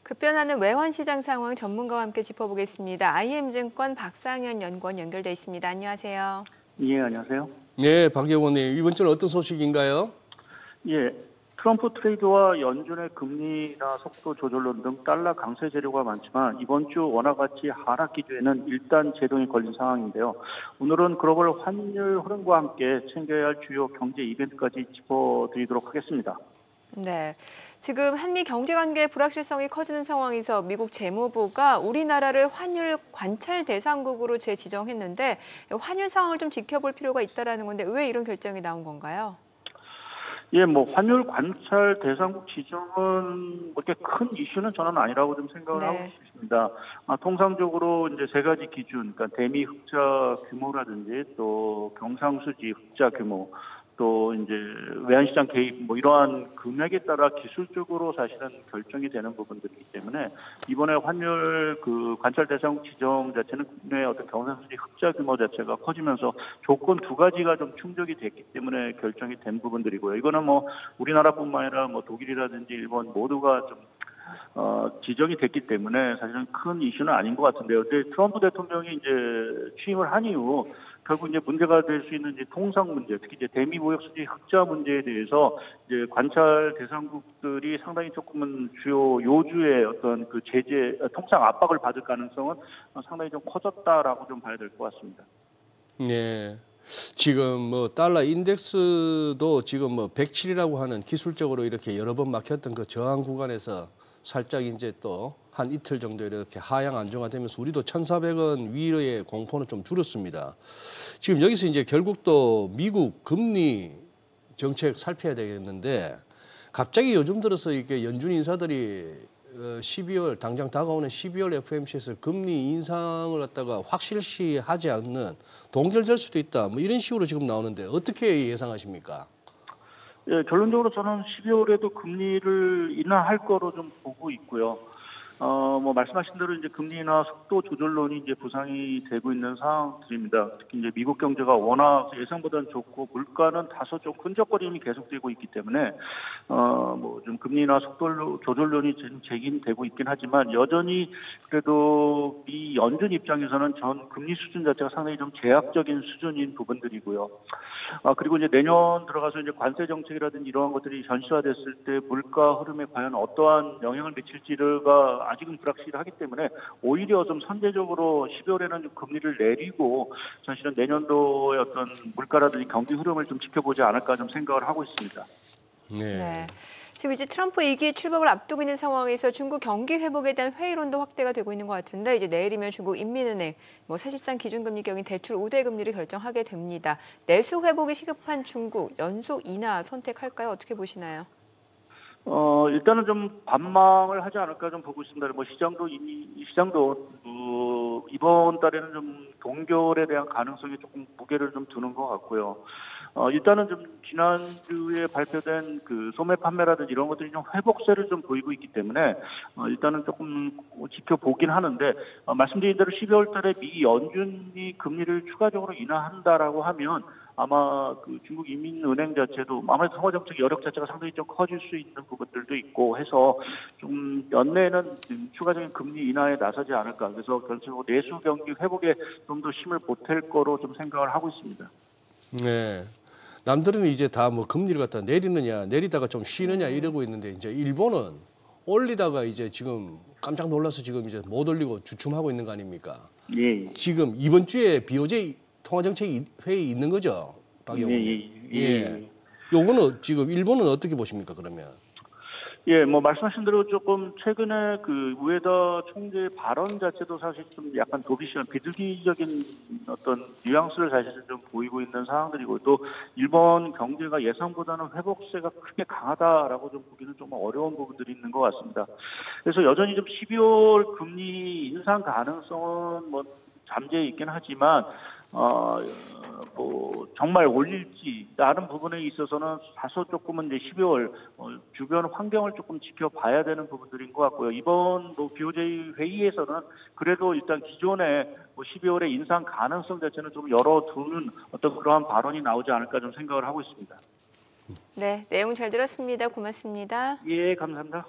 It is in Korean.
급변하는 외환시장 상황 전문가와 함께 짚어보겠습니다. IM증권 박상현 연구원 연결돼 있습니다. 안녕하세요. 예, 안녕하세요. 네, 박 연구원님. 이번 주는 어떤 소식인가요? 예, 트럼프 트레이드와 연준의 금리나 속도 조절론 등 달러 강세 재료가 많지만 이번 주 원화 가치 하락 기조에는 일단 제동이 걸린 상황인데요. 오늘은 글로벌 환율 흐름과 함께 챙겨야 할 주요 경제 이벤트까지 짚어드리도록 하겠습니다. 네, 지금 한미 경제관계 불확실성이 커지는 상황에서 미국 재무부가 우리나라를 환율 관찰 대상국으로 재지정했는데 환율 상황을 좀 지켜볼 필요가 있다는 건데 왜 이런 결정이 나온 건가요? 예, 환율 관찰 대상국 지정은 그렇게 큰 이슈는 저는 아니라고 좀 생각을 하고 있습니다. 통상적으로 이제 세 가지 기준, 그러니까 대미 흑자 규모라든지 또 경상수지 흑자 규모, 또 이제 외환시장 개입 이러한 금액에 따라 기술적으로 사실은 결정이 되는 부분들이기 때문에 이번에 환율 관찰 대상국 지정 자체는 국내의 어떤 경상수지 흑자 규모 자체가 커지면서 조건 두 가지가 좀 충족이 됐기 때문에 결정이 된 부분들이고요. 이거는 우리나라뿐만 아니라 독일이라든지 일본 모두가 좀 지정이 됐기 때문에 사실은 큰 이슈는 아닌 것 같은데요. 근데 트럼프 대통령이 이제 취임을 한 이후 결국 이제 문제가 될 수 있는 이제 통상 문제, 특히 이제 대미 무역 수지 흑자 문제에 대해서 이제 관찰 대상국들이 상당히 조금은 주요 요주의 어떤 제재 통상 압박을 받을 가능성은 상당히 좀 커졌다라고 좀 봐야 될 것 같습니다. 네. 지금 달러 인덱스도 지금 107이라고 하는 기술적으로 이렇게 여러 번 막혔던 그 저항 구간에서 살짝 이제 또 한 이틀 정도 이렇게 하향 안정화되면서 우리도 1,400원 위로의 공포는 좀 줄었습니다. 지금 여기서 이제 결국 또 미국 금리 정책 살펴야 되겠는데 갑자기 요즘 들어서 이게 연준 인사들이 12월 당장 다가오는 12월 FOMC에서 금리 인상을 갖다가 확실시하지 않는 동결될 수도 있다. 이런 식으로 지금 나오는데 어떻게 예상하십니까? 예, 결론적으로 저는 12월에도 금리를 인하할 거로 좀 보고 있고요. 말씀하신 대로 이제 금리나 속도 조절론이 이제 부상이 되고 있는 상황들입니다. 특히 이제 미국 경제가 워낙 예상보다는 좋고 물가는 다소 좀 끈적거림이 계속되고 있기 때문에 좀 금리나 속도 조절론이 제기되고 있긴 하지만 여전히 그래도 미 연준 입장에서는 전 금리 수준 자체가 상당히 좀 제약적인 수준인 부분들이고요. 그리고 이제 내년 들어가서 이제 관세 정책이라든지 이러한 것들이 현실화됐을 때 물가 흐름에 과연 어떠한 영향을 미칠지가 아직은 불확실하기 때문에 오히려 좀 선제적으로 12월에는 좀 금리를 내리고 사실은 내년도의 어떤 물가라든지 경기 흐름을 좀 지켜보지 않을까 좀 생각을 하고 있습니다. 네. 지금 이제 트럼프 2기 출범을 앞두고 있는 상황에서 중국 경기 회복에 대한 회의론도 확대가 되고 있는 것 같은데 이제 내일이면 중국 인민은행 사실상 기준금리 격인 대출 우대 금리를 결정하게 됩니다. 내수 회복이 시급한 중국 연속 인하 선택할까요? 어떻게 보시나요? 일단은 좀 관망을 하지 않을까 좀 보고 있습니다. 시장도 이번 달에는 좀 동결에 대한 가능성이 조금 무게를 좀 두는 것 같고요. 일단은 좀 지난주에 발표된 소매 판매라든지 이런 것들이 좀 회복세를 좀 보이고 있기 때문에 일단은 조금 지켜보긴 하는데 말씀드린 대로 12월 달에 미 연준이 금리를 추가적으로 인하한다라고 하면 아마 중국 인민은행 자체도 아무래도 통화 정책 여력 자체가 상당히 좀 커질 수 있는 부분들도 있고 해서 좀 연내에는 추가적인 금리 인하에 나서지 않을까. 그래서 결국으로 내수 경기 회복에 좀 더 힘을 보탤 거로 좀 생각을 하고 있습니다. 네. 남들은 이제 다 금리를 갖다 내리느냐 내리다가 좀 쉬느냐 이러고 있는데 이제 일본은 올리다가 이제 지금 깜짝 놀라서 지금 이제 못 올리고 주춤하고 있는 거 아닙니까? 예. 지금 이번 주에 BOJ 통화정책 회의 있는 거죠, 박 연구원님? 예. 요거는 지금 일본은 어떻게 보십니까, 그러면? 예, 말씀하신 대로 조금 최근에 우에다 총재 발언 자체도 사실 좀 약간 도비시한 비둘기적인 어떤 뉘앙스를 사실 좀 보이고 있는 상황들이고 또 일본 경제가 예상보다는 회복세가 크게 강하다라고 좀 보기는 좀 어려운 부분들이 있는 것 같습니다. 그래서 여전히 좀 12월 금리 인상 가능성은 잠재해 있긴 하지만 정말 올릴지 다른 부분에 있어서는 다소 조금은 이제 12월 주변 환경을 조금 지켜봐야 되는 부분들인 것 같고요. 이번 BOJ 회의에서는 그래도 일단 기존에 12월에 인상 가능성 자체는 좀 열어두는 어떤 그러한 발언이 나오지 않을까 좀 생각을 하고 있습니다. 네, 내용 잘 들었습니다. 고맙습니다. 예, 감사합니다.